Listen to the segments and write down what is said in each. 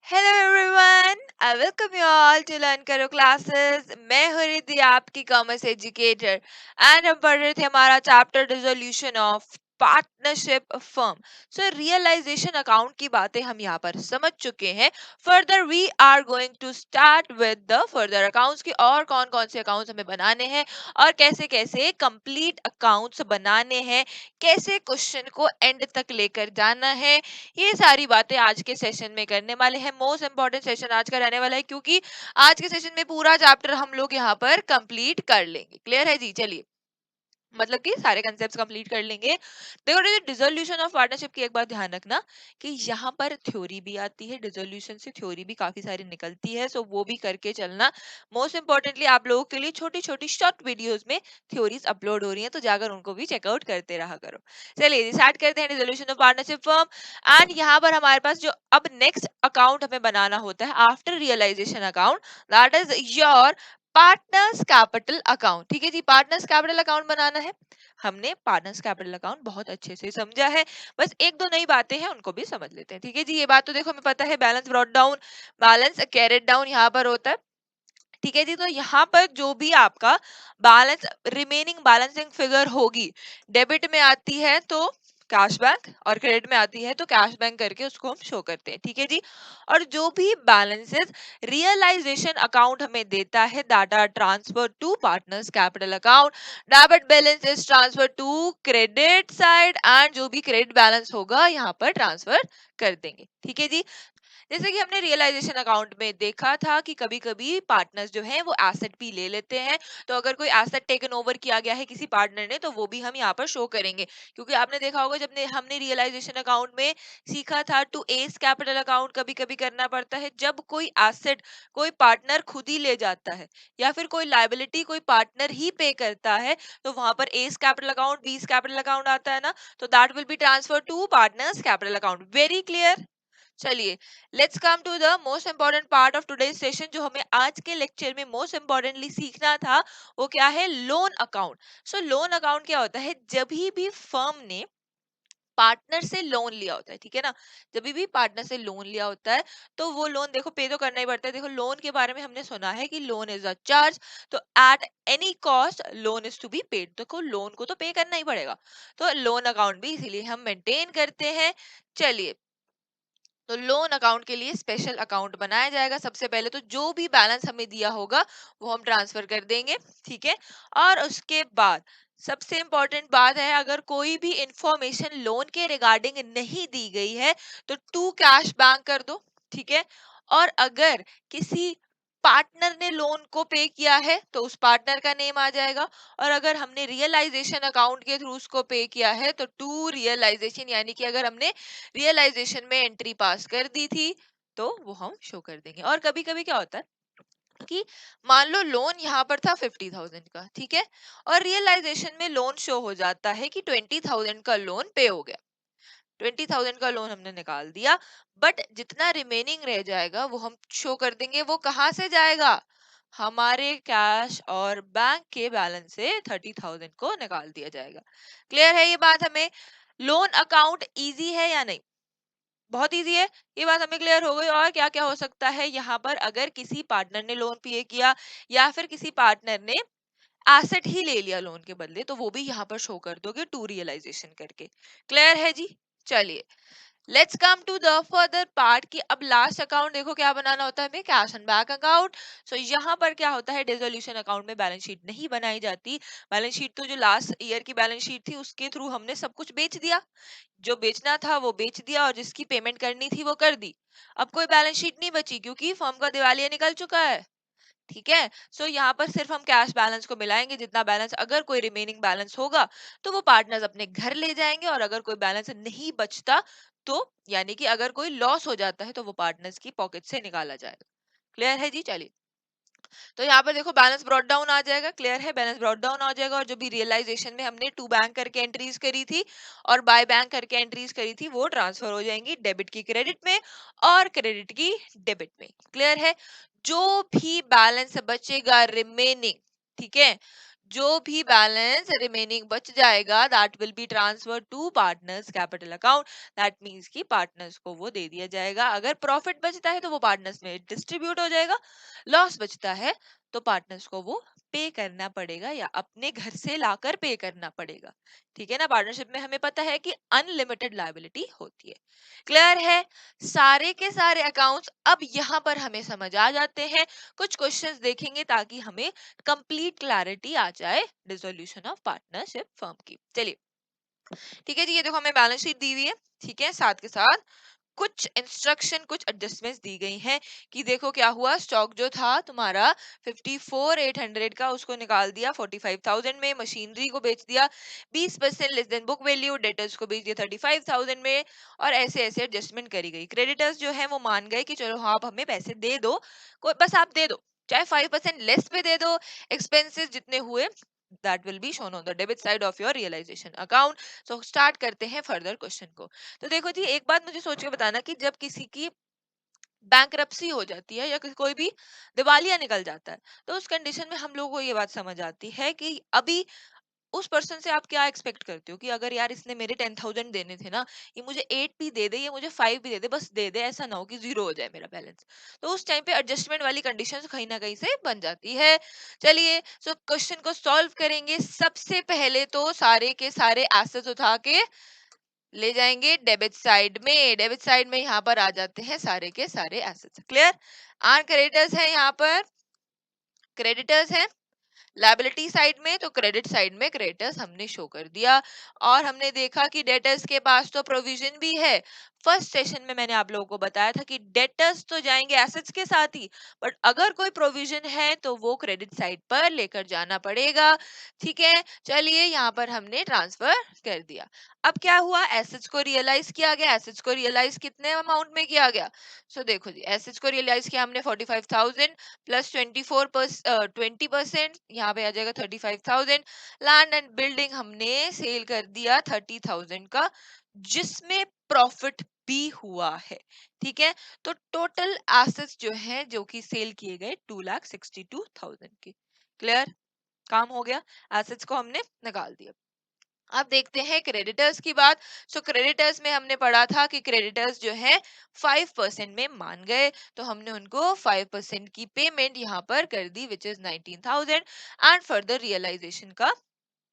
Hello everyone, I welcome you all to learn Karo classes. मैं हूँ रिद्धि, आपकी कॉमर्स एजुकेटर, एंड हम पढ़ रहे थे हमारा chapter dissolution of partnership firm. So realisation account की बातें हम यहाँ पर समझ चुके हैं। Further we are going to start with the further accounts की, और कौन कौन से अकाउंट्स हमें बनाने हैं और कैसे कैसे कंप्लीट अकाउंट्स बनाने हैं, कैसे क्वेश्चन को एंड तक लेकर जाना है। ये सारी बातें आज के सेशन में करने वाले हैं। मोस्ट इंपॉर्टेंट सेशन आज का रहने वाला है, क्योंकि आज के सेशन में पूरा चैप्टर हम लोग यहाँ पर कंप्लीट कर लेंगे। क्लियर है जी? चलिए, मतलब कि सारे कंसेप्ट कंप्लीट कर लेंगे। देखो, डिसोल्यूशन ऑफ पार्टनरशिप की एक बात ध्यान रखना कि यहाँ पर थ्योरी भी आती है, डिसोल्यूशन से थ्योरी भी काफी सारी निकलती है, सो वो भी करके चलना। मोस्ट इंपॉर्टेंटली आप लोगों के लिए छोटी छोटी शॉर्ट वीडियोस में थ्योरीज अपलोड हो रही हैं, तो जाकर उनको भी चेकआउट करते रहा करो। चलिए स्टार्ट करते हैं dissolution of partnership firm. And यहाँ पर हमारे पास जो अब नेक्स्ट अकाउंट हमें बनाना होता है after realisation account, that is your partners capital account. ठीक है जी, पार्टनर्स कैपिटल अकाउंट बनाना है। हमने पार्टनर्स कैपिटल अकाउंट बहुत अच्छे से समझा है, बस एक दो नई बातें हैं उनको भी समझ लेते हैं। ठीक है जी, ये बात तो देखो हमें पता है, balance brought down, balance carried down यहाँ पर होता है। ठीक है जी, तो यहाँ पर जो भी आपका बैलेंस रिमेनिंग बैलेंसिंग फिगर होगी, डेबिट में आती है तो कैश बैंक और क्रेडिट में आती है तो कैश बैंक करके उसको हम शो करते हैं। ठीक है जी, और जो भी बैलेंसेस रियलाइजेशन अकाउंट हमें देता है, that are transfer to partners capital account. Debit balance is transfer to credit side, and जो भी क्रेडिट बैलेंस होगा यहाँ पर ट्रांसफर कर देंगे। ठीक है जी, जैसे कि हमने रियलाइजेशन अकाउंट में देखा था कि कभी कभी पार्टनर्स जो हैं वो एसेट भी ले लेते हैं, तो अगर कोई एसेट टेकन ओवर किया गया है किसी पार्टनर ने, तो वो भी हम यहाँ पर शो करेंगे। क्योंकि आपने देखा होगा, जब हमने रियलाइजेशन अकाउंट में सीखा था टू एस कैपिटल अकाउंट कभी कभी करना पड़ता है, जब कोई एसेट कोई पार्टनर खुद ही ले जाता है या फिर कोई लाइबिलिटी कोई पार्टनर ही पे करता है, तो वहां पर S capital account B's capital account आता है ना, तो that will be transfer to partners capital account. Very clear? चलिए, let's come to the most important part of today's session, जो हमें आज के लेक्चर में मोस्ट इंपॉर्टेंटली सीखना था। वो क्या है? Loan account. So loan account क्या होता है? जब भी फर्म ने पार्टनर से लोन लिया होता है, ठीक है ना, जब भी पार्टनर से लोन लिया होता है, तो वो लोन देखो पे तो करना ही पड़ता है। देखो, लोन के बारे में हमने सुना है कि लोन इज अ चार्ज, तो at any cost loan is to be paid. देखो, लोन को तो पे करना ही पड़ेगा, तो लोन अकाउंट भी इसीलिए हम मेंटेन करते हैं। चलिए, तो लोन अकाउंट के लिए स्पेशल अकाउंट बनाया जाएगा। सबसे पहले तो जो भी बैलेंस हमें दिया होगा वो हम ट्रांसफर कर देंगे। ठीक है, और उसके बाद सबसे इंपॉर्टेंट बात है, अगर कोई भी इंफॉर्मेशन लोन के रिगार्डिंग नहीं दी गई है तो टू कैश बैंक कर दो। ठीक है, और अगर किसी पार्टनर ने लोन को पे किया है तो उस पार्टनर का नेम आ जाएगा, और अगर हमने रियलाइजेशन अकाउंट के थ्रू उसको पे किया है तो टू रियलाइजेशन, यानी कि अगर हमने रियलाइजेशन में एंट्री पास कर दी थी तो वो हम शो कर देंगे। और कभी कभी क्या होता है कि मान लो लोन यहाँ पर था 50,000 का, ठीक है, और रियलाइजेशन में लोन शो हो जाता है कि 20,000 का लोन पे हो गया। 20,000 का लोन हमने निकाल दिया, बट जितना रिमेनिंग रह जाएगा वो हम शो कर देंगे। वो कहाँ से जाएगा? हमारे कैश और बैंक के बैलेंस से 30,000 को निकाल दिया जाएगा। क्लियर है ये बात हमें? लोन अकाउंट इजी है या नहीं? बहुत इजी है, ये बात हमें क्लियर हो गई। और क्या क्या हो सकता है यहाँ पर? अगर किसी पार्टनर ने लोन पे किया या फिर किसी पार्टनर ने एसेट ही ले लिया लोन के बदले, तो वो भी यहाँ पर शो कर दोगे टू रियलाइजेशन करके। क्लियर है जी? चलिए, let's come to the further part कि अब लास्ट अकाउंट देखो क्या बनाना होता है हमें, कैश एंड बैंक अकाउंट। सो यहाँ पर क्या होता है, डिसोल्यूशन अकाउंट में बैलेंस शीट नहीं बनाई जाती। बैलेंस शीट तो जो लास्ट ईयर की बैलेंस शीट थी उसके थ्रू हमने सब कुछ बेच दिया, जो बेचना था वो बेच दिया और जिसकी पेमेंट करनी थी वो कर दी। अब कोई बैलेंस शीट नहीं बची क्योंकि फर्म का दिवालिया निकल चुका है। ठीक है, सो यहाँ पर सिर्फ हम कैश बैलेंस को मिलाएंगे, जितना बैलेंस, अगर कोई रिमेनिंग बैलेंस होगा तो वो पार्टनर्स अपने घर ले जाएंगे, और अगर कोई बैलेंस नहीं बचता तो, यानी कि अगर कोई लॉस हो जाता है तो वो पार्टनर्स की पॉकेट से निकाला जाएगा। क्लियर है जी? चलिए, तो यहाँ पर देखो बैलेंस ब्रॉट डाउन आ जाएगा। क्लियर है? बैलेंस ब्रॉट डाउन आ जाएगा, और जो भी रियलाइजेशन में हमने टू बैंक करके एंट्रीज करी थी और बाय बैंक करके एंट्रीज करी थी वो ट्रांसफर हो जाएंगी, डेबिट की क्रेडिट में और क्रेडिट की डेबिट में। क्लियर है? जो भी बैलेंस बचेगा रिमेनिंग, ठीक है, जो भी बैलेंस रिमेनिंग बच जाएगा that will be transfer to partners capital account. That means कि पार्टनर्स को वो दे दिया जाएगा। अगर प्रॉफिट बचता है तो वो पार्टनर्स में डिस्ट्रीब्यूट हो जाएगा, लॉस बचता है तो पार्टनर्स को वो पे करना पड़ेगा या अपने घर से लाकर पे करना पड़ेगा। ठीक है ना, पार्टनरशिप में हमें पता है कि अनलिमिटेड लायबिलिटी होती है। क्लियर है? सारे के सारे अकाउंट्स अब यहाँ पर हमें समझ आ जाते हैं। कुछ क्वेश्चंस देखेंगे ताकि हमें कंप्लीट क्लैरिटी आ जाए डिसोल्यूशन ऑफ पार्टनरशिप फर्म की। चलिए ठीक है जी, ये देखो हमें बैलेंस शीट दी हुई है। ठीक है, साथ के साथ कुछ इंस्ट्रक्शन, कुछ एडजस्टमेंट्स दी गई हैं कि देखो क्या हुआ, स्टॉक जो था तुम्हारा 54,800 का उसको निकाल दिया 45,000 में, मशीनरी को बेच दिया 20% less than book value, debtors को बेच दिया 35,000 में, और ऐसे ऐसे एडजस्टमेंट करी गई। क्रेडिटर्स जो है वो मान गए कि चलो हाँ आप हमें पैसे दे दो, कोई बस आप दे दो, चाहे 5% लेस पे दे दो, एक्सपेंसेस जितने हुए that will be shown on the debit side of your realization account। so start करते हैं फर्दर क्वेश्चन को। तो देखो जी, एक बात मुझे सोच के बताना कि जब किसी की बैंक्रप्सी हो जाती है या कोई भी दिवालिया निकल जाता है, तो उस कंडीशन में हम लोगों को ये बात समझ आती है कि अभी उस पर्सन से आप क्या एक्सपेक्ट करते हो कि अगर यार इसने मेरे 10,000 देने थे ना, ये मुझे 8 भी दे दे, ये मुझे 5 भी दे दे, बस दे दे, ऐसा ना हो कि जीरो हो जाए मेरा बैलेंस। तो उस टाइम पे एडजस्टमेंट वाली कंडीशन कहीं ना कहीं से बन जाती है। चलिए सो क्वेश्चन को सॉल्व करेंगे। सबसे पहले तो सारे के सारे एसेट्स उठा के ले जाएंगे डेबिट साइड में। डेबिट साइड में यहाँ पर आ जाते हैं सारे के सारे एसेट्स। क्लियर? आर क्रेडिटर्स है, यहाँ पर क्रेडिटर्स है लायबिलिटी साइड में, तो क्रेडिट साइड में क्रेडिटर्स हमने शो कर दिया। और हमने देखा कि डेटर्स के पास तो प्रोविजन भी है। फर्स्ट सेशन में मैंने आप लोगों को बताया था कि डेटर्स तो जाएंगे एसेट्स के साथ ही, बट अगर कोई प्रोविजन है तो वो क्रेडिट साइड पर लेकर जाना पड़ेगा। ठीक है, चलिए यहाँ पर हमने ट्रांसफर कर दिया। अब क्या हुआ, एसेट्स को रियलाइज किया गया। एसेट्स को रियलाइज कितने अमाउंट में किया गया? सो देखो जी, एसेट्स को रियलाइज किया हमने 45,000 प्लस 20%, यहाँ पे आ जाएगा 35,000। लैंड एंड बिल्डिंग हमने सेल कर दिया 30,000 का, जिसमें प्रॉफिट भी हुआ है। ठीक है, तो टोटल एसेट्स जो है जो कि सेल किए गए 2,62,000 के। क्लियर? काम हो गया, एसेट्स को हमने निकाल दिया। अब देखते हैं क्रेडिटर्स की बात। सो क्रेडिटर्स में हमने पढ़ा था कि क्रेडिटर्स जो है 5% में मान गए, तो हमने उनको 5% की पेमेंट यहाँ पर कर दी which is 19,000, and further realisation का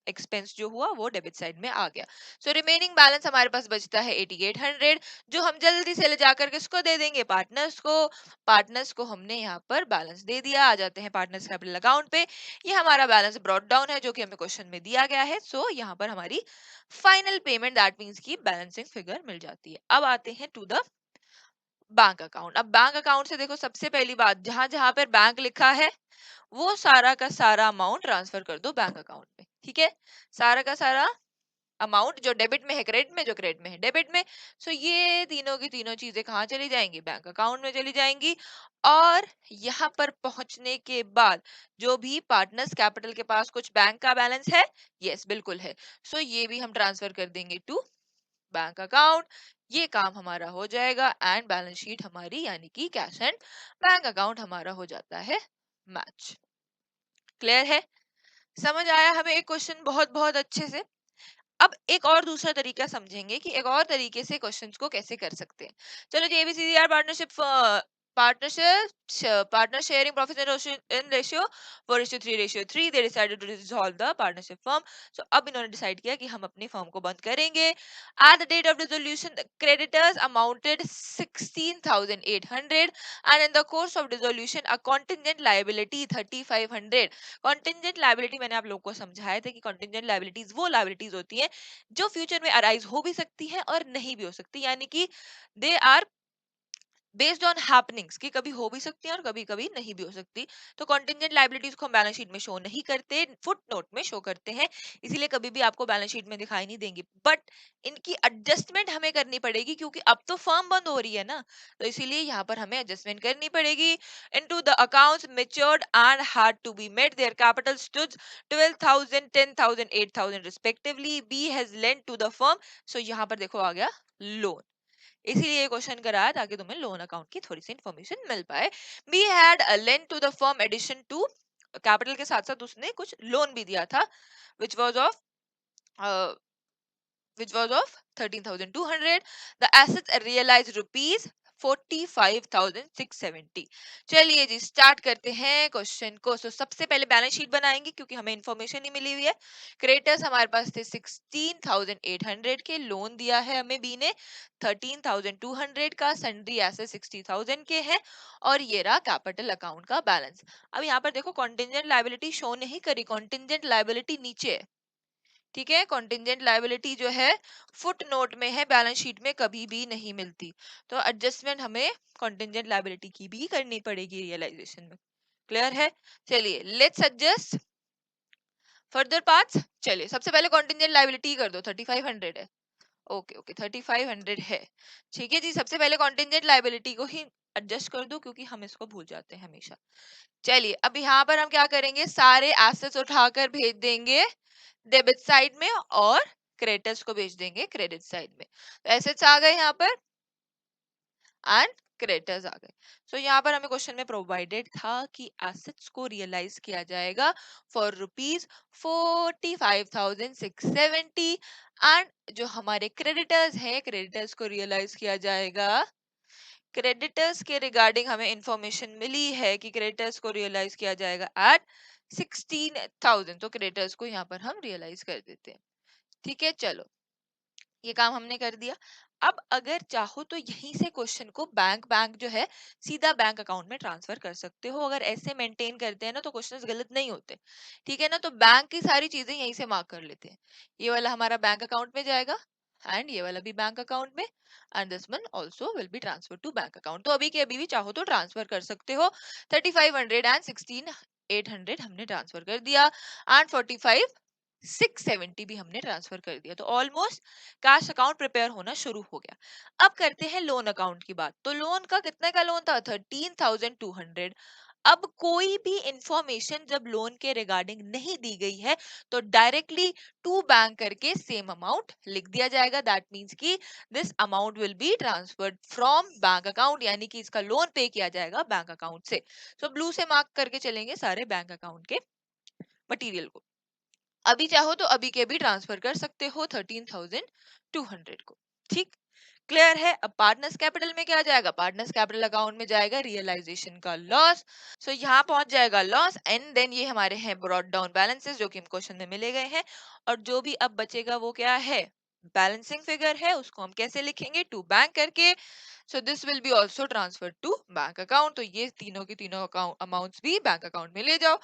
एक्सपेंस जो हुआ वो डेबिट साइड में आ गया। सो रिमेनिंग बैलेंस हमारे पास बचता है 8800, जो हम जल्दी से ले जाकर किसको दे देंगे, पार्टनर्स को। पार्टनर्स को हमने यहाँ पर बैलेंस दे दिया। आ जाते हैं पार्टनर्स कैपिटल अकाउंट पे। ये हमारा बैलेंस ब्रॉट डाउन है जो कि हमें क्वेश्चन में दिया गया है। सो यहाँ पर हमारी फाइनल पेमेंट दैट मीन्स की बैलेंसिंग फिगर मिल जाती है। अब आते हैं टू द बैंक अकाउंट। अब बैंक अकाउंट से देखो, सबसे पहली बात, जहां जहां पर बैंक लिखा है वो सारा का सारा अमाउंट ट्रांसफर कर दो बैंक अकाउंट में। ठीक है, सारा का सारा अमाउंट जो डेबिट में है क्रेडिट में, जो क्रेडिट में है डेबिट में। सो ये तीनों की तीनों चीजें कहाँ चली जाएंगी, बैंक अकाउंट में चली जाएंगी। और यहाँ पर पहुंचने के बाद जो भी पार्टनर्स कैपिटल के पास कुछ बैंक का बैलेंस है, यस बिल्कुल है, सो ये भी हम ट्रांसफर कर देंगे टू बैंक अकाउंट। ये काम हमारा हो जाएगा एंड बैलेंस शीट हमारी यानी कि कैश एंड बैंक अकाउंट हमारा हो जाता है मैच। क्लियर है? समझ आया हमें एक क्वेश्चन बहुत बहुत अच्छे से। अब एक और दूसरा तरीका समझेंगे कि एक और तरीके से क्वेश्चंस को कैसे कर सकते हैं। चलो जी, एबीसीडीआर partner sharing profits in ratio 4:3 they decided to dissolve the partnership firm। so अब इन्होंने डिसाइड किया कि हम अपनी फर्म को बंद करेंगे। at the date of dissolution the creditors amounted 16,800 and in the course of dissolution a contingent liability 3,500। contingent liability मैंने आप लोगों को समझाया था कि contingent liabilities वो liabilities होती हैं जो फ्यूचर में अराइज हो भी सकती है और नहीं भी हो सकती, यानी कि they are based on happenings, कि कभी हो भी सकती है और कभी कभी नहीं भी हो सकती। तो कॉन्टिजेंट लाइबिलिटीज को हम बैलेंस शीट में शो नहीं करते, फुट नोट में शो करते हैं, इसीलिए कभी भी आपको बैलेंस शीट में दिखाई नहीं देंगी। बट इनकी एडजस्टमेंट हमें करनी पड़ेगी क्योंकि अब तो फर्म बंद हो रही है ना, तो इसीलिए यहाँ पर हमें एडजस्टमेंट करनी पड़ेगी। Into the accounts matured and had to be met their capital stood 12,000 10,000 8,000 respectively। B has lent to the firm। सो यहाँ पर देखो आ गया लोन, इसीलिए ये क्वेश्चन कराया ताकि तुम्हें लोन अकाउंट की थोड़ी सी इंफॉर्मेशन मिल पाए। B had lent to the firm addition to capital के साथ साथ उसने कुछ लोन भी दिया था which was of which was of 13,200. The assets realized rupees 45,670. चलिए जी स्टार्ट करते हैं क्वेश्चन को. सो सबसे पहले बैलेंस शीट बनाएंगे क्योंकि हमें इंफॉर्मेशन ही मिली हुई है. क्रेडिटर्स हमारे पास थे 16,800 के, लोन दिया है हमें बी ने 13,200 का, सन्ड्री एसेट 60,000 के हैं और ये रहा कैपिटल अकाउंट का बैलेंस. अब यहाँ पर देखो कॉन्टिंजेंट लायबिलिटी शो नहीं करी, कॉन्टिंजेंट लायबिलिटी नीचे है. ठीक है, कॉन्टिंजेंट लायबिलिटी जो है फुट नोट में है, बैलेंस शीट में कभी भी नहीं मिलती. तो एडजस्टमेंट हमें कॉन्टिंजेंट लायबिलिटी की भी करनी पड़ेगी रियलाइजेशन में. क्लियर है? चलिए लेट्स एडजस्ट फर्दर पार्ट्स. चलिए सबसे पहले कॉन्टिंजेंट लायबिलिटी कर दो. 3500 है. ओके ओके 3500 है. ठीक है जी, सबसे पहले कॉन्टिंजेंट लायबिलिटी को ही एडजस्ट कर दो क्योंकि हम इसको भूल जाते हैं हमेशा. चलिए अब यहाँ पर हम क्या करेंगे, सारे एसेट्स उठाकर भेज देंगे डेबिट साइड में और क्रेडिटर्स को भेज देंगे क्रेडिट साइड में. तो एसेट्स आ गए यहाँ पर एंड क्रेडिटर्स आ गए. सो यहाँ पर हमें क्वेश्चन में प्रोवाइडेड था कि एसेट्स को रियलाइज किया जाएगा फॉर रुपीज 45,670 एंड जो हमारे क्रेडिटर्स हैं क्रेडिटर्स को रियलाइज किया जाएगा. क्रेडिटर्स के रिगार्डिंग हमें इंफॉर्मेशन मिली है कि क्रेडिटर्स को रियलाइज किया जाएगा एट 16,000. तो क्रेडिटर्स को यहाँ पर हम रियलाइज कर देते हैं. ठीक है, चलो ये काम हमने कर दिया. अब अगर चाहो तो यहीं से क्वेश्चन को बैंक बैंक जो है सीधा बैंक अकाउंट में ट्रांसफर कर सकते हो. अगर ऐसे मेंटेन करते हैं ना तो क्वेश्चंस गलत नहीं होते. ठीक है ना, तो बैंक की सारी चीजें यहीं से मार्क कर लेते हैं. ये वाला हमारा बैंक अकाउंट में जाएगा एंड ये वाला भी बैंक अकाउंट में and this one also will be transfer to bank account. तो अभी के अभी भी चाहो तो ट्रांसफर कर सकते हो. 3500 एंड 16,800 हमने ट्रांसफर कर दिया एंड 45,670 भी हमने ट्रांसफर कर दिया. तो ऑलमोस्ट कैश अकाउंट प्रिपेयर होना शुरू हो गया. अब करते हैं लोन अकाउंट की बात. तो लोन का कितने का लोन था? 13,200. अब कोई भी इंफॉर्मेशन जब लोन के रिगार्डिंग नहीं दी गई है तो डायरेक्टली टू बैंक करके सेम अमाउंट लिख दिया जाएगा. दैट मींस कि this amount will be transferred from bank account, यानी कि इसका लोन पे किया जाएगा बैंक अकाउंट से. सो ब्लू से मार्क करके चलेंगे सारे बैंक अकाउंट के मटेरियल को. अभी चाहो तो अभी के भी ट्रांसफर कर सकते हो 13,200 को. ठीक, क्लियर है. अब पार्टनर्स कैपिटल में क्या जाएगा? पार्टनर्स कैपिटल अकाउंट में जाएगा रियलाइजेशन का लॉस. सो यहाँ पहुंच जाएगा लॉस एंड देन ये हमारे हैं ब्रॉट डाउन बैलेंसेस जो कि हम क्वेश्चन में मिले गए हैं. और जो भी अब बचेगा वो क्या है? बैलेंसिंग फिगर है. उसको हम कैसे लिखेंगे? टू बैंक करके. So this will be also transfer to bank account. तो ये तीनों के तीनों अमाउंट्स भी बैंक अकाउंट में ले जाओ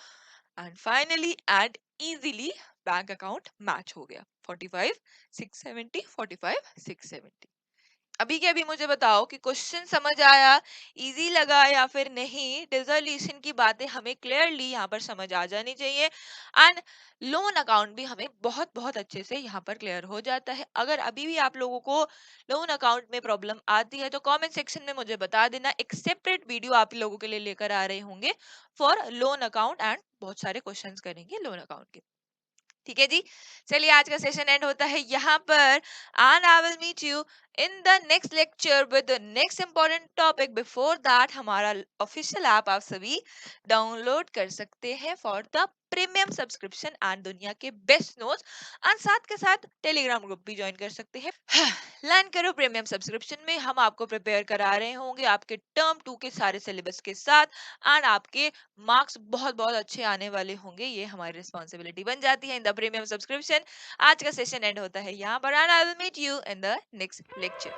and finally add easily bank account match हो गया. 45,670 45,670. अभी के अभी मुझे बताओ कि क्वेश्चन समझ आया, इजी लगा या फिर नहीं. डिसोल्यूशन की बातें हमें क्लियरली यहाँ पर समझ आ जानी चाहिए एंड लोन अकाउंट भी हमें बहुत बहुत अच्छे से यहाँ पर क्लियर हो जाता है. अगर अभी भी आप लोगों को लोन अकाउंट में प्रॉब्लम आती है तो कमेंट सेक्शन में मुझे बता देना. एक सेपरेट वीडियो आप लोगों के लिए लेकर आ रहे होंगे फॉर लोन अकाउंट एंड बहुत सारे क्वेश्चंस करेंगे लोन अकाउंट के. ठीक है जी, चलिए आज का सेशन एंड होता है यहाँ पर and I will meet you in the next lecture with the next important topic. Before that हमारा ऑफिशियल ऐप आप सभी डाउनलोड कर सकते हैं for the premium subscription and दुनिया के बेस्ट नोट्स एंड साथ के साथ टेलीग्राम ग्रुप भी ज्वाइन कर सकते हैं. लर्न करो प्रीमियम सब्सक्रिप्शन में हम आपको प्रिपेयर करा रहे होंगे आपके टर्म 2 के सारे सिलेबस के साथ एंड आपके मार्क्स बहुत बहुत अच्छे आने वाले होंगे. ये हमारी रिस्पॉन्सिबिलिटी बन जाती है इन द प्रीमियम सब्सक्रिप्शन. आज का सेशन एंड होता है यहाँ पर and I will meet you in the next lecture.